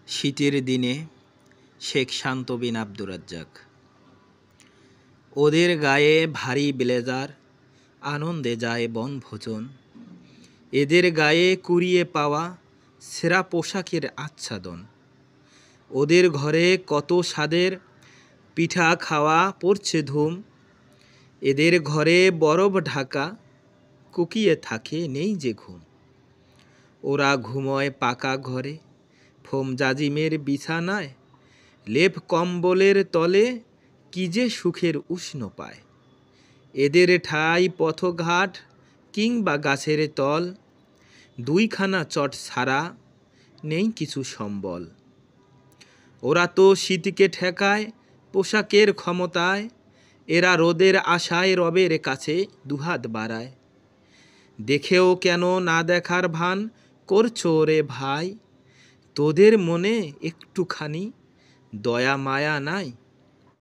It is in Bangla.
শীতের দিনে শেখ শান্ত বিন আব্দুর রাজ্জাক। ওদের গায়ে ভারী ব্লেজার, আনন্দে যায় বনভোজন। এদের গায়ে কুড়িয়ে পাওয়া সেরা পোশাকের আচ্ছাদন। ওদের ঘরে কত স্বাদের পিঠা খাওয়া পড়ছে ধুম। এদের ঘরে বরফ ঢাকা কুকিয়ে থাকে নেই যে ঘুম। ওরা ঘুমোয় পাকা ঘরে, ফোম জাজিমের বিছানায়, লেপ কম্বলের তলে কি যে সুখের উষ্ণ পায়। এদের ঠাঁই পথঘাট কিংবা গাছের তল, দুইখানা চট ছাড়া নেই কিছু সম্বল। ওরা তো শীতকে ঠেকায় পোশাকের ক্ষমতায়, এরা রোদের আশায় রবের কাছে দুহাত বাড়ায়। দেখেও কেন না দেখার ভান করছো রে ভাই, তোদের মনে একটুখানি দয়া মায়া নাই?